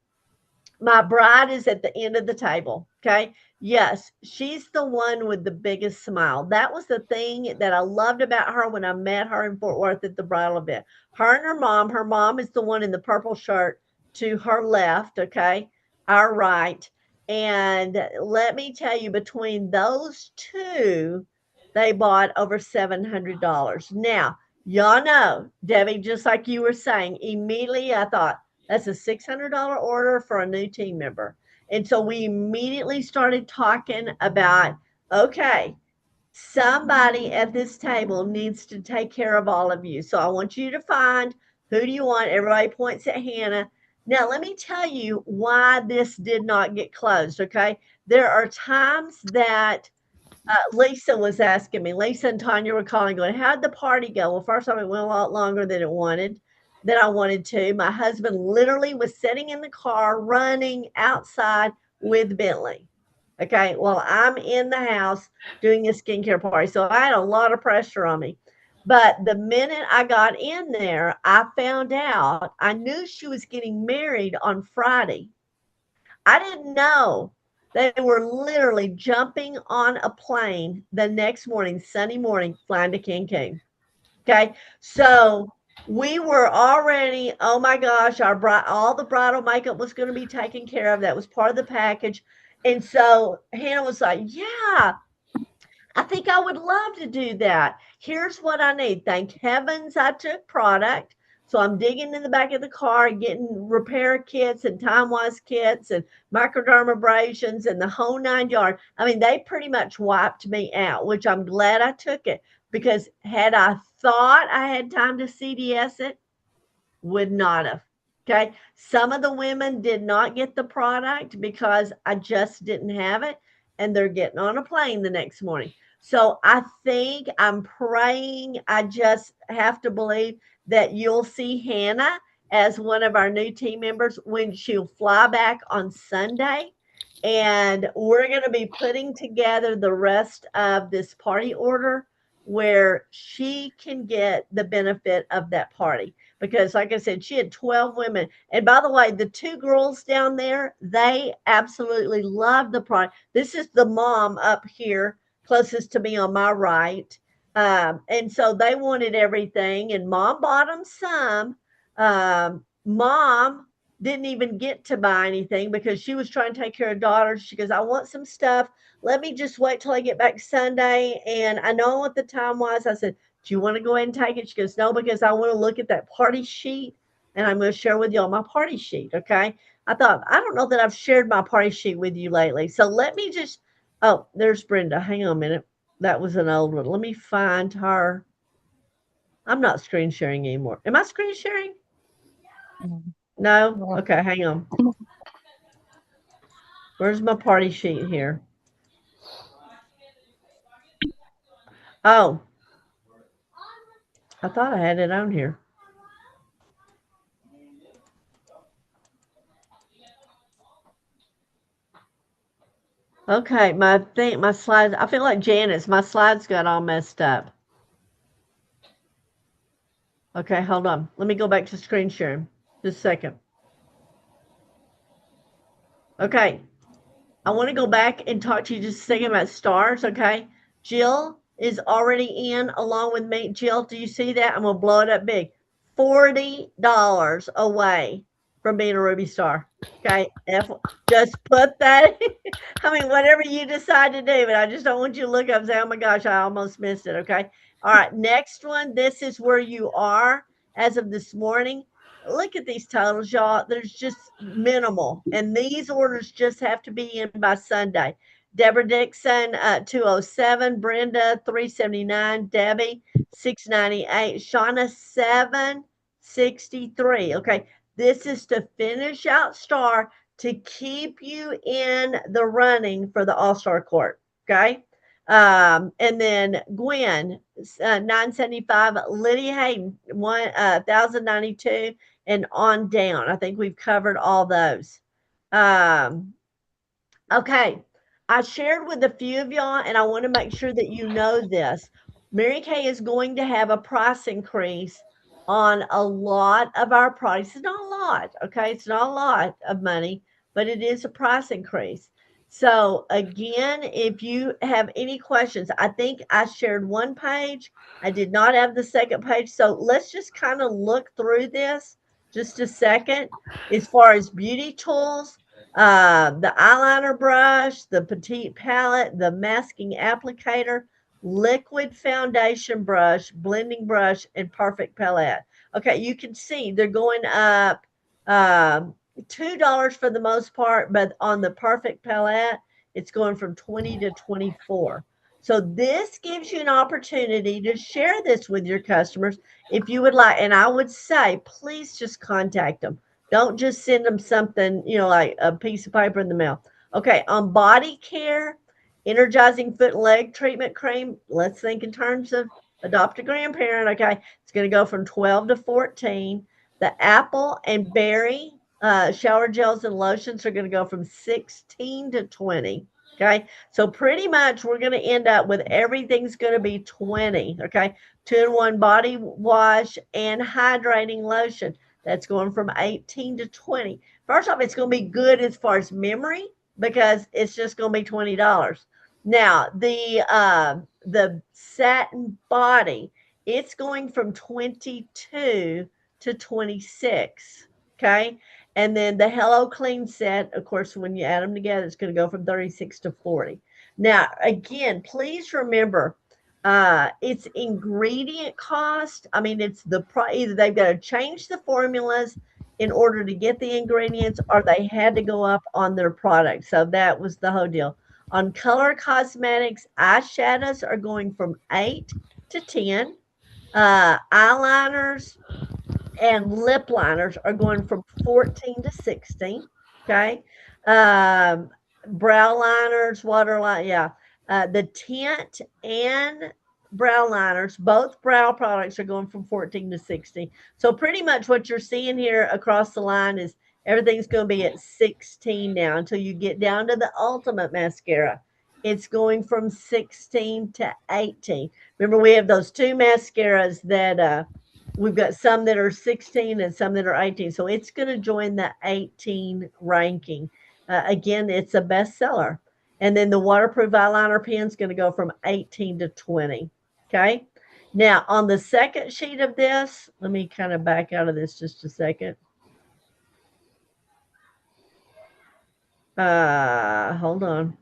My bride is at the end of the table. Okay. Yes, she's the one with the biggest smile. That was the thing that I loved about her when I met her in Fort Worth at the bridal event. Her and her mom is the one in the purple shirt to her left. Okay. Our right. And let me tell you, between those two, they bought over $700. Now, y'all know, Debbie, just like you were saying, immediately I thought, that's a $600 order for a new team member. And so we immediately started talking about, okay, somebody at this table needs to take care of all of you. So I want you to find, who do you want? Everybody points at Hannah. Now, let me tell you why this did not get closed. Okay. There are times that Lisa was asking me, Lisa and Tanya were calling, going, "How'd the party go?" Well, first off, it went a lot longer than I wanted to. My husband literally was sitting in the car running outside with Bentley. Okay. Well, I'm in the house doing a skincare party. So I had a lot of pressure on me. But the minute I got in there, I found out I knew she was getting married on Friday. I didn't know they were literally jumping on a plane the next morning, Sunday morning, flying to Cancun. Okay. So We were already, oh my gosh, all the bridal makeup was going to be taken care of. That was part of the package. And so Hannah was like, yeah, I think I would love to do that. Here's what I need. Thank heavens I took product. So I'm digging in the back of the car and getting repair kits and time wise kits and microdermabrasions and the whole 9 yards. I mean, they pretty much wiped me out, which I'm glad I took it because had I thought I had time to CDS it, would not have. Okay. Some of the women did not get the product because I just didn't have it, and they're getting on a plane the next morning. So I think I'm praying. I just have to believe that you'll see Hannah as one of our new team members when she'll fly back on Sunday. And we're going to be putting together the rest of this party order where she can get the benefit of that party because like I said, she had 12 women. And by the way, the two girls down there, they absolutely love the product. This is the mom up here, closest to me on my right. And so they wanted everything, and mom bought them some. Mom didn't even get to buy anything because she was trying to take care of daughters. She goes, I want some stuff. Let me just wait till I get back Sunday. And I know what the time was. I said, do you want to go ahead and take it? She goes, no, because I want to look at that party sheet and I'm going to share with y'all my party sheet. Okay. I thought, I don't know that I've shared my party sheet with you lately. So let me just, oh, there's Brenda. Hang on a minute. That was an old one. Let me find her. I'm not screen sharing anymore. Am I screen sharing? No? Okay, hang on. Where's my party sheet here? Oh, I thought I had it on here. Okay, my slides. I feel like Janice. My slides got all messed up. Okay, hold on. Let me go back to screen sharing. Just a second. Okay, I want to go back and talk to you just a second about stars. Okay, Jill is already in along with me. Jill, do you see that? I'm gonna blow it up big. $40 away from being a Ruby Star. Okay, just put that. I mean, whatever you decide to do, but I just don't want you to look up and say, "Oh my gosh, I almost missed it." Okay, all right. Next one. This is where you are as of this morning. Look at these totals, y'all. There's just minimal, and these orders just have to be in by Sunday. Deborah Dixon, 207. Brenda, 379. Debbie, 698. Shauna, 763. Okay, this is to finish out Star to keep you in the running for the All Star Court. Okay. And then Gwen, 975. Lydia Hayden, 1092, and on down. I think we've covered all those. Um, Okay. I shared with a few of y'all, and I want to make sure that you know this. Mary Kay is going to have a price increase on a lot of our products. It's not a lot, okay? It's not a lot of money, but it is a price increase. So, again, if you have any questions, I think I shared one page. I did not have the second page. So, let's just kind of look through this just a second. As far as beauty tools, the eyeliner brush, the petite palette, the masking applicator, liquid foundation brush, blending brush, and perfect palette. Okay, you can see they're going up $2 for the most part, but on the perfect palette, it's going from 20 to 24. So this gives you an opportunity to share this with your customers if you would like. And I would say, please just contact them. Don't just send them something, like a piece of paper in the mail. Okay, on body care, energizing foot and leg treatment cream, let's think in terms of adopt a grandparent. Okay, it's going to go from 12 to 14. The apple and berry shower gels and lotions are going to go from 16 to 20. Okay, so pretty much we're going to end up with everything's going to be 20. Okay, 2-in-1 body wash and hydrating lotion. That's going from 18 to 20. First off, it's going to be good as far as memory because it's just going to be $20. Now, the satin body it's going from 22 to 26. Okay. And then the Hello Clean set, of course, when you add them together, it's going to go from 36 to 40. Now, again, please remember, it's ingredient cost. I mean, it's either they've got to change the formulas in order to get the ingredients, or they had to go up on their product. So that was the whole deal. On color cosmetics, eyeshadows are going from 8 to 10. Eyeliners and lip liners are going from 14 to 16. Okay. Um, Brow liners, waterline, yeah. The tint and brow liners, both brow products are going from 14 to 16. So pretty much what you're seeing here across the line is everything's going to be at 16 now until you get down to the ultimate mascara. It's going from 16 to 18. Remember, we have those two mascaras that we've got some that are 16 and some that are 18. So it's going to join the 18 ranking. Again, it's a bestseller. And then the waterproof eyeliner pen is going to go from 18 to 20. Okay. Now, on the second sheet of this, let me kind of back out of this just a second. Hold on.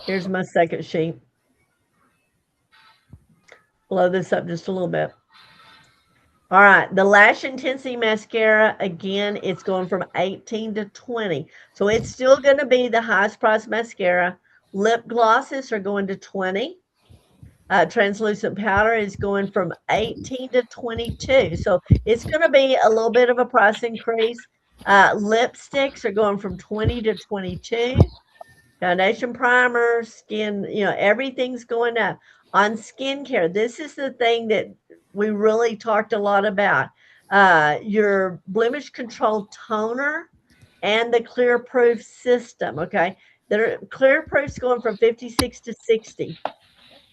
Here's my second sheet. Blow this up just a little bit. All right, the Lash Intensity Mascara, again, it's going from 18 to 20. So it's still going to be the highest price mascara. Lip glosses are going to 20. Translucent powder is going from 18 to 22. So it's going to be a little bit of a price increase. Lipsticks are going from 20 to 22. Foundation primer, skin, everything's going up. On skincare, this is the thing that we really talked a lot about. Your blemish control toner and the clear proof system. Okay. The clear proof's going from 56 to 60.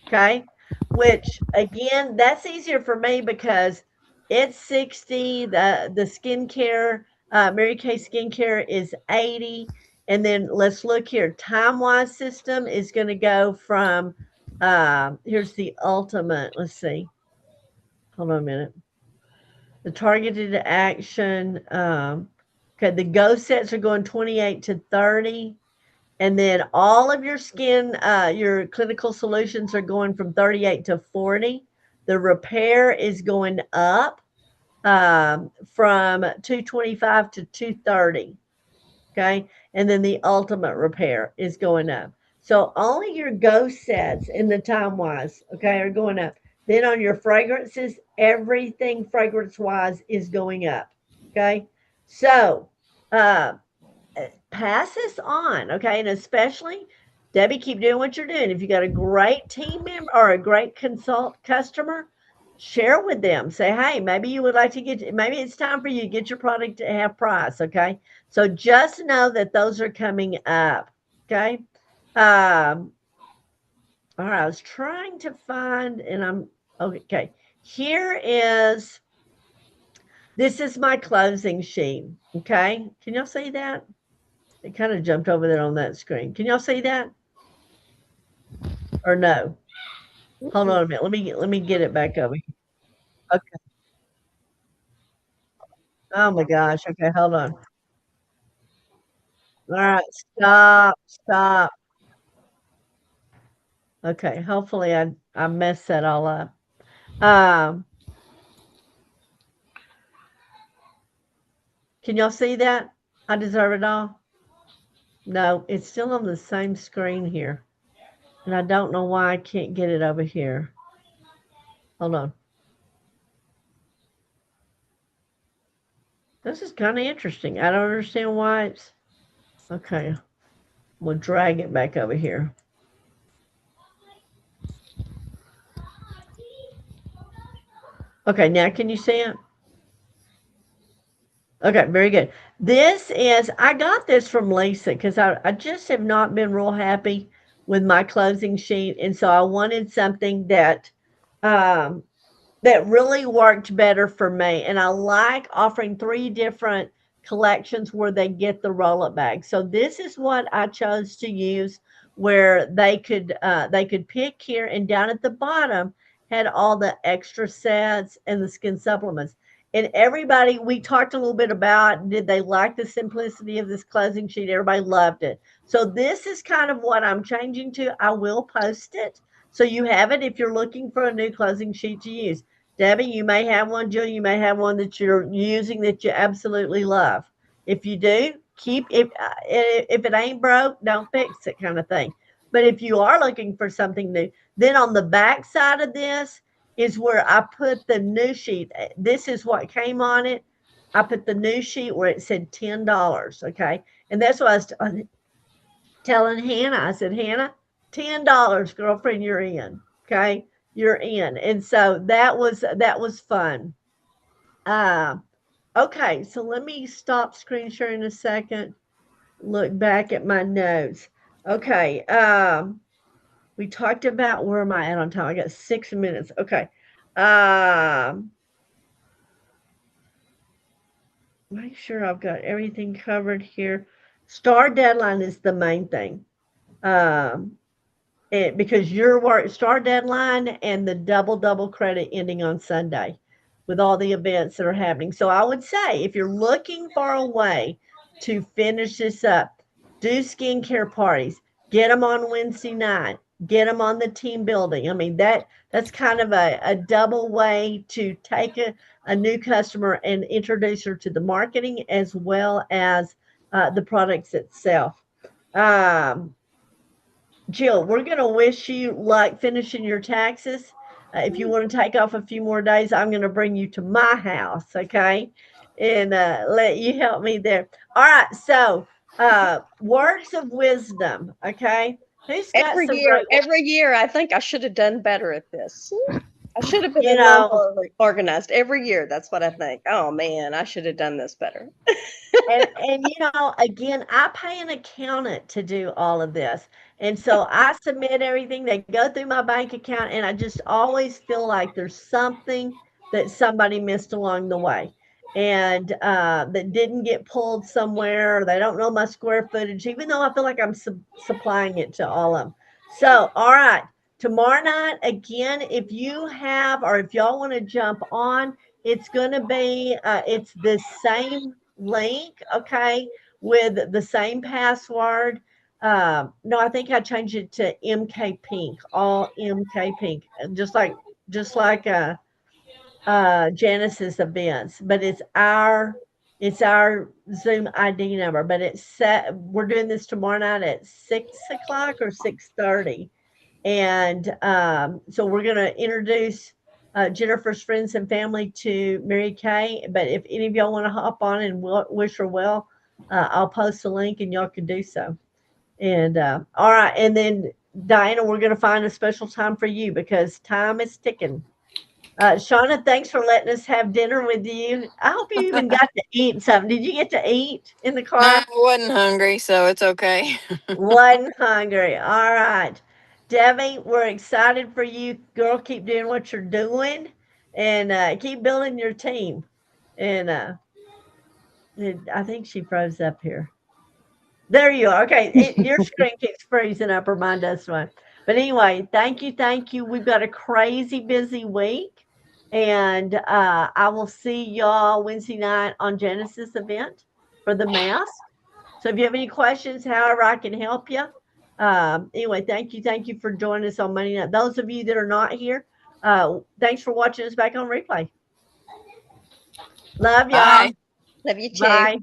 Okay. Which again, that's easier for me because it's 60. The skincare, Mary Kay skincare is 80. And then let's look here. Time wise system is going to go from here's the ultimate. Let's see. Hold on a minute. The targeted action. Okay, the go sets are going 28 to 30. And then all of your skin, your clinical solutions are going from 38 to 40. The repair is going up from 225 to 230. Okay. And then the ultimate repair is going up. So only your go sets in the time wise, okay, are going up. Then on your fragrances, everything fragrance wise is going up. Okay. So, uh, pass this on, okay? And especially, Debbie, keep doing what you're doing. If you got a great team member or a great consult customer, share with them. Say, hey, maybe you would like to maybe it's time for you to get your product to half price, okay? So just know that those are coming up, okay? All right, I was trying to find, and I'm okay. This is my closing sheet, okay? Can y'all see that? It kind of jumped over there on that screen. Can y'all see that? Or no? Hold on a minute. Let me get it back over here. Okay. Oh my gosh. Okay, hold on. All right, stop, stop. Okay, hopefully I messed that all up. Um, can y'all see that? I deserve it all. No, it's still on the same screen here. And I don't know why I can't get it over here. Hold on. This is kind of interesting. I don't understand why it's okay. We'll drag it back over here. Okay, now can you see it? Okay, very good. I got this from Lisa because I just have not been real happy with my closing sheet. And so I wanted something um, that really worked better for me. And I like offering 3 different collections where they get the roll-up bag. So this is what I chose to use where they could pick here, and down at the bottom had all the extra sets and the skin supplements. And everybody, we talked a little bit about, did they like the simplicity of this closing sheet? Everybody loved it. So this is kind of what I'm changing to. I will post it so you have it if you're looking for a new closing sheet to use. Debbie, you may have one. Jill, you may have one that you're using that you absolutely love. If you do, keep if it ain't broke, don't fix it, kind of thing. But if you are looking for something new, then on the back side of this is where I put the new sheet. This is what came on it. I put the new sheet where it said $10. Okay, and that's what I was telling Hannah. I said, Hannah, $10, girlfriend, you're in. Okay, you're in. And so that was fun. Uh, okay, so let me stop screen sharing a second. Look back at my notes. Okay, we talked about where am I at on time? I got 6 minutes. Okay. Make sure I've got everything covered here. Star deadline is the main thing. Um, because your work star deadline and the double credit ending on Sunday with all the events that are happening. So I would say if you're looking for a way to finish this up, do skincare parties, get them on Wednesday night, get them on the team building. I mean, that's kind of a double way to take a new customer and introduce her to the marketing as well as the products itself. Um, Jill, we're going to wish you luck finishing your taxes. If you want to take off a few more days, I'm going to bring you to my house, okay? And let you help me there. All right. So, words of wisdom, okay? Who's got some great Every year, I think I should have done better at this. I should have been you a little know, more organized every year. That's what I think. Oh man, I should have done this better. and again, I pay an accountant to do all of this. And so I submit everything. They go through my bank account, and I just always feel like there's something that somebody missed along the way and that didn't get pulled somewhere. Or they don't know my square footage, even though I feel like I'm supplying it to all of them. So, all right. Tomorrow night, again, if you have or if y'all want to jump on, it's going to be, it's the same link, okay, with the same password. No, I think I changed it to MK Pink, all MK Pink, just like Janice's events, but it's our Zoom ID number. But it's set. We're doing this tomorrow night at 6 o'clock or 6:30, and so we're going to introduce Jennifer's friends and family to Mary Kay. But if any of y'all want to hop on and wish her well, I'll post a link and y'all can do so. And all right, and then Diana, we're going to find a special time for you because time is ticking. Shauna, thanks for letting us have dinner with you. I hope you even got to eat something. Did you get to eat in the I car? wasn't hungry, so it's okay. Wasn't hungry. All right. Debbie, we're excited for you. Girl, keep doing what you're doing and keep building your team. And I think she froze up here. There you are. Okay. Your screen keeps freezing up, or mine does one. But anyway, thank you. Thank you. We've got a crazy busy week. And I will see y'all Wednesday night on Genesis event for the mask. So if you have any questions, however I can help you. Anyway, thank you. Thank you for joining us on Monday night. Those of you that are not here, thanks for watching us back on replay. Love y'all. Bye. Love you too. Bye.